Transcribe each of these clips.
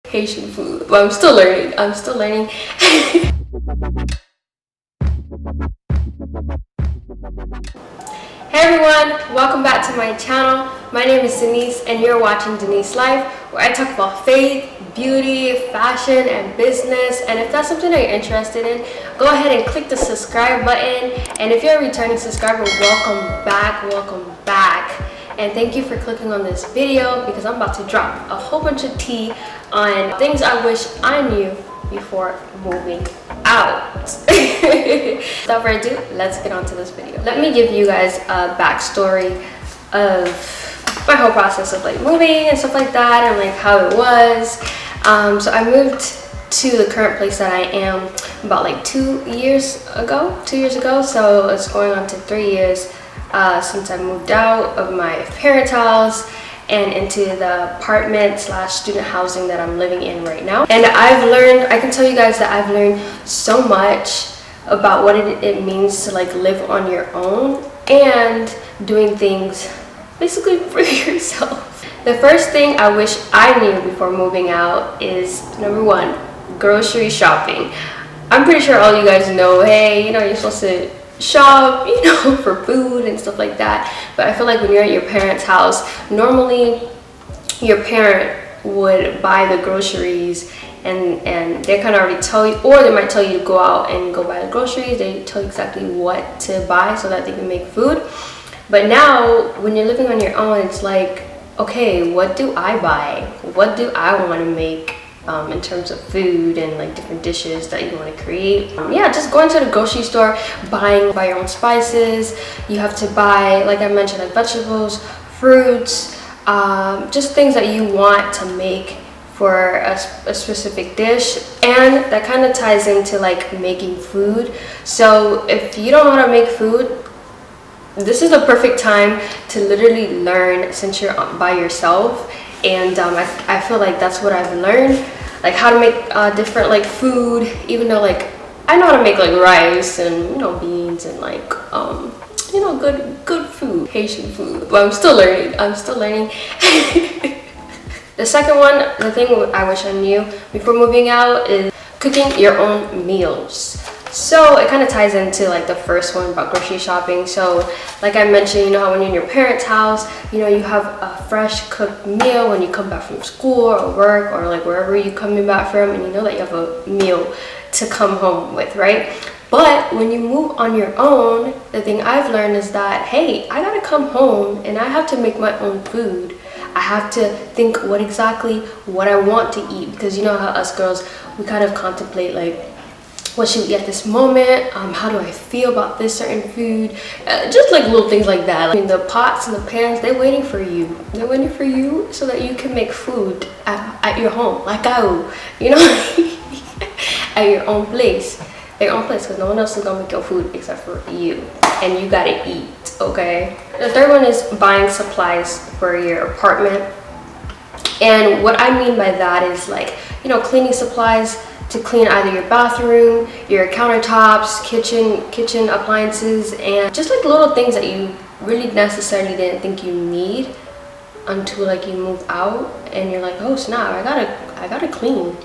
Haitian food. Well, I'm still learning. Hey everyone, welcome back to my channel. My name is Denise and you're watching Denise Life, where I talk about faith, beauty, fashion, and business. And if that's something that you're interested in, go ahead and click the subscribe button. And if you're a returning subscriber, welcome back. And thank you for clicking on this video because I'm about to drop a whole bunch of tea on things I wish I knew before moving out. Without further ado, let's get on to this video. Let me give you guys a backstory of my whole process of like moving and stuff like that, and like how it was. So I moved to the current place that I am about like 2 years ago. So it's going on to 3 years since I moved out of my parents' house and into the apartment / student housing that I'm living in right now. And I can tell you guys that I've learned so much about what it means to like live on your own and doing things basically for yourself. The first thing I wish I knew before moving out is, number one, grocery shopping. I'm pretty sure all you guys know, hey, you know, you're supposed to shop, you know, for food and stuff like that. But I feel like when you're at your parents' house, normally your parent would buy the groceries and they kind of already tell you, or they might tell you to go out and go buy the groceries. They tell you exactly what to buy so that they can make food. But now when you're living on your own, it's like, okay, what do I buy? What do I want to make in terms of food and like different dishes that you want to create? Yeah, just going to the grocery store, buying your own spices. You have to buy, like I mentioned, like vegetables, fruits, just things that you want to make for a specific dish. And that kind of ties into like making food. So if you don't know how to make food, this is the perfect time to literally learn since you're by yourself. And I feel like that's what I've learned, like how to make different like food, even though like I know how to make like rice and, you know, beans and like you know, good food, Haitian food. Well, I'm still learning. The second one, the thing I wish I knew before moving out, is cooking your own meals. So it kind of ties into like the first one about grocery shopping. So like I mentioned, you know how when you're in your parents' house, you know, you have a fresh cooked meal when you come back from school or work or like wherever you're coming back from, and you know that you have a meal to come home with, right? But when you move on your own, the thing I've learned is that, hey, I gotta come home and I have to make my own food. I have to think what I want to eat, because you know how us girls, we kind of contemplate like, what should we eat at this moment? How do I feel about this certain food? Just like little things like that. I mean, the pots and the pans, they're waiting for you. They're waiting for you so that you can make food at your home, like I would, you know, at your own place. Your own place, because no one else is gonna make your food except for you, and you gotta eat, okay? The third one is buying supplies for your apartment. And what I mean by that is like, you know, cleaning supplies to clean either your bathroom, your countertops, kitchen appliances, and just like little things that you really necessarily didn't think you need until like you move out and you're like, oh snap, I gotta clean.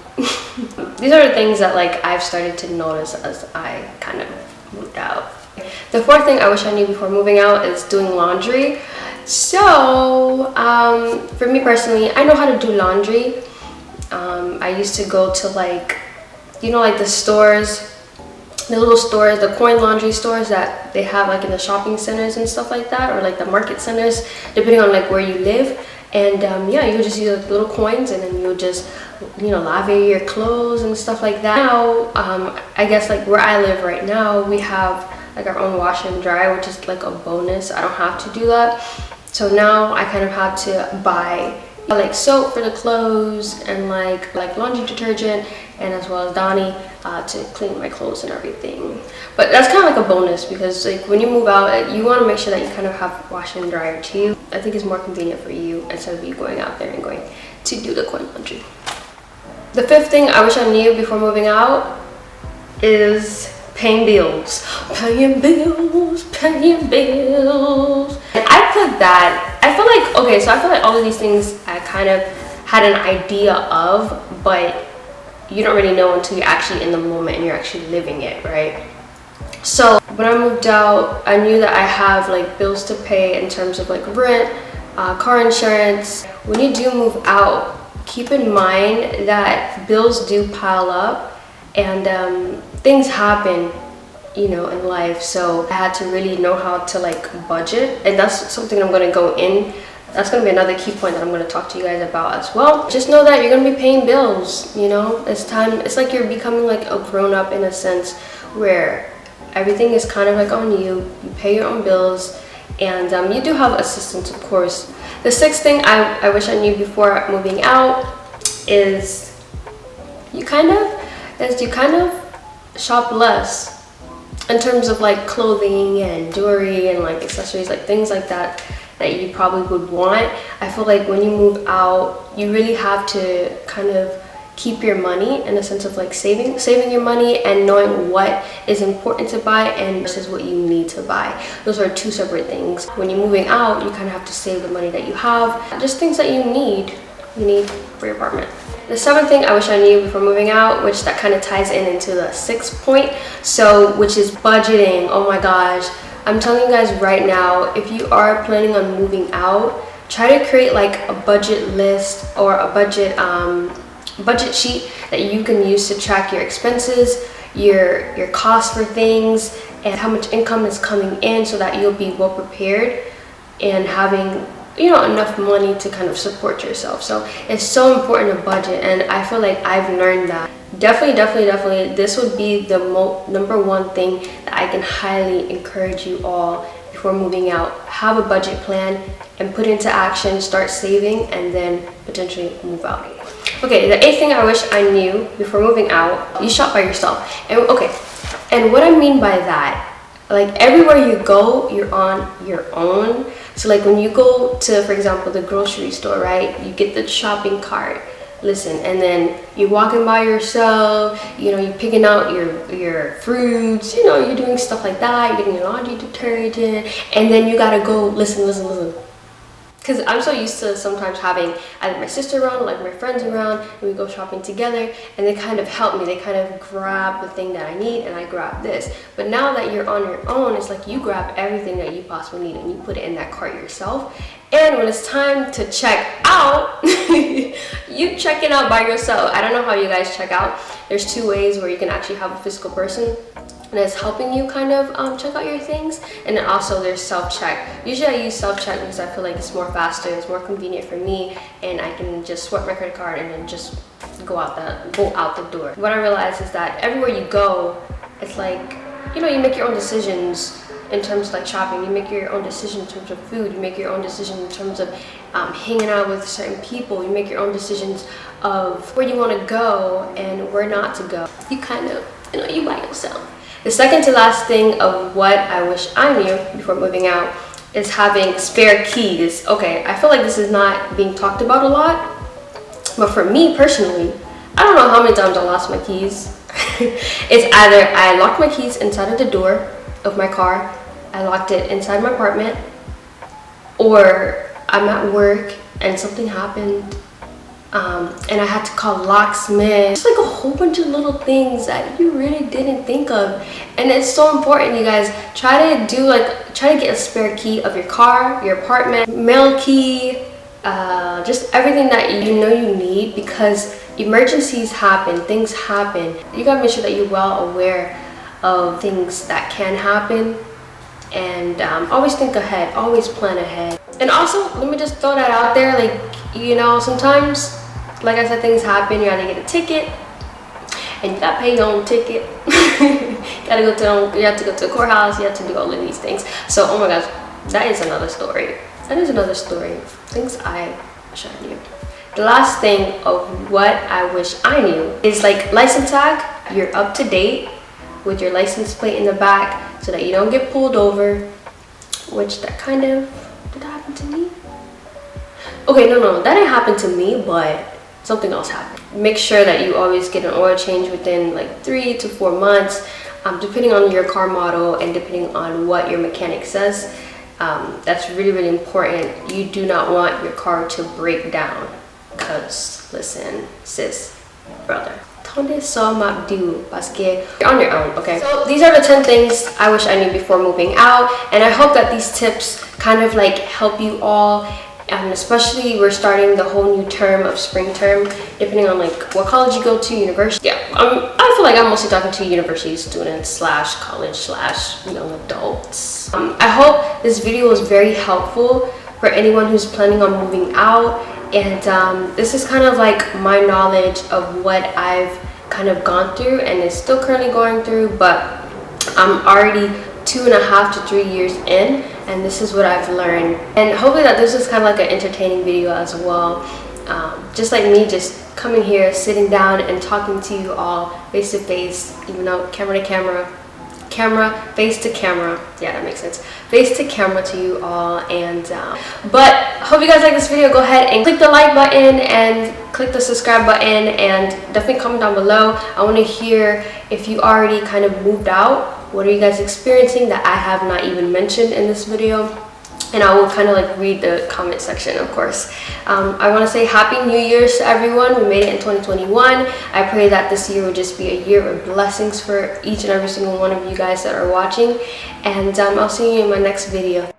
These are the things that like I've started to notice as I kind of moved out. The fourth thing I wish I knew before moving out is doing laundry. So for me personally, I know how to do laundry. I used to go to like, you know, like the stores, the little stores, the coin laundry stores that they have like in the shopping centers and stuff like that, or like the market centers, depending on like where you live. And yeah, you would just use like little coins and then you would just, you know, lave your clothes and stuff like that. Now, I guess like where I live right now, we have like our own wash and dry, which is like a bonus. I don't have to do that. So now I kind of have to buy like soap for the clothes and like laundry detergent, and as well as Donnie to clean my clothes and everything. But that's kind of like a bonus, because like when you move out, you want to make sure that you kind of have wash and dryer too. I think it's more convenient for you instead of you going out there and going to do the coin laundry. The fifth thing I wish I knew before moving out is paying bills. Paying bills. And I put that, I feel like, okay, so I feel like all of these things I kind of had an idea of, but you don't really know until you're actually in the moment and you're actually living it, right? So when I moved out, I knew that I have like bills to pay in terms of like rent, car insurance. When you do move out, keep in mind that bills do pile up, and things happen, you know, in life. So I had to really know how to like budget, and that's something I'm going to go in. That's going to be another key point that I'm going to talk to you guys about as well. Just know that you're going to be paying bills, you know. It's time. It's like you're becoming like a grown-up in a sense, where everything is kind of like on you. You pay your own bills, and you do have assistance, of course. The sixth thing I wish I knew before moving out is you kind of shop less in terms of like clothing and jewelry and like accessories, like things like that you probably would want. I feel like when you move out, you really have to kind of keep your money in a sense of like saving your money and knowing what is important to buy and versus what you need to buy. Those are two separate things. When you're moving out, you kind of have to save the money that you have, just things that you need for your apartment. The seventh thing I wish I knew before moving out, which that kind of ties into the sixth point, which is budgeting. Oh my gosh, I'm telling you guys right now, if you are planning on moving out, try to create like a budget list or a budget sheet that you can use to track your expenses, your costs for things, and how much income is coming in, so that you'll be well prepared and having, you know, enough money to kind of support yourself. So it's so important to budget, and I feel like I've learned that. Definitely, this would be the number one thing that I can highly encourage you all before moving out. Have a budget plan and put into action, start saving, and then potentially move out. Okay, the eighth thing I wish I knew before moving out, you shop by yourself. And what I mean by that, like everywhere you go, you're on your own. So like when you go to, for example, the grocery store, right? You get the shopping cart. Listen, and then you're walking by yourself, you know, you're picking out your fruits, you know, you're doing stuff like that, you're getting your laundry detergent, and then you gotta go, listen. Because I'm so used to sometimes having either my sister around or like my friends around, and we go shopping together, and they kind of help me. They kind of grab the thing that I need, and I grab this. But now that you're on your own, it's like you grab everything that you possibly need and you put it in that cart yourself. And when it's time to check out, you check it out by yourself. I don't know how you guys check out. There's two ways where you can actually have a physical person that's helping you kind of check out your things, and then also there's self-check. Usually I use self-check because I feel like it's more faster, it's more convenient for me, and I can just swipe my credit card and then just go out the door. What I realized is that everywhere you go, it's like, you know, you make your own decisions in terms of like shopping. You make your own decision in terms of food. You make your own decision in terms of hanging out with certain people. You make your own decisions of where you want to go and where not to go. You kind of, you know, you by yourself. The second to last thing of what I wish I knew before moving out is having spare keys. Okay, I feel like this is not being talked about a lot, but for me personally, I don't know how many times I lost my keys. It's either I locked my keys inside of the door of my car, I locked it inside my apartment, or I'm at work and something happened and I had to call locksmith. It's like a whole bunch of little things that you really didn't think of, and it's so important, you guys. Try to get a spare key of your car, your apartment, mail key, just everything that you know you need, because emergencies happen, things happen. You gotta make sure that you're well aware of things that can happen, and always think ahead, always plan ahead. And also, let me just throw that out there, like, you know, sometimes, like I said, things happen. You gotta get a ticket, and you gotta pay your own ticket. You have to go to the courthouse. You have to do all of these things. So, oh my gosh, that is another story. Things I wish I knew. The last thing of what I wish I knew is like license tag. You're up to date with your license plate in the back so that you don't get pulled over, which did that happen to me? Okay, no, that didn't happen to me, but something else happened. Make sure that you always get an oil change within like 3 to 4 months, depending on your car model and depending on what your mechanic says. That's really, really important. You do not want your car to break down. because listen, sis, brother, attendez sur ma vidéo parce que you're on your own, okay? So these are the 10 things I wish I knew before moving out, and I hope that these tips kind of like help you all. Especially we're starting the whole new term of spring term, depending on like what college you go to, university. Yeah, I feel like I'm mostly talking to university students slash college slash young adults. I hope this video was very helpful for anyone who's planning on moving out, and this is kind of like my knowledge of what I've kind of gone through and is still currently going through, but I'm already 2.5 to 3 years in, and this is what I've learned, and hopefully that this is kind of like an entertaining video as well, just like me just coming here, sitting down and talking to you all face to face, even though camera to camera, face to camera, yeah, that makes sense, face to camera to you all. And but hope you guys like this video. Go ahead and click the like button and click the subscribe button, and definitely comment down below. I want to hear if you already kind of moved out. What are you guys experiencing that I have not even mentioned in this video? And I will kind of like read the comment section, of course. I want to say Happy New Year's to everyone. We made it in 2021. I pray that this year will just be a year of blessings for each and every single one of you guys that are watching. And I'll see you in my next video.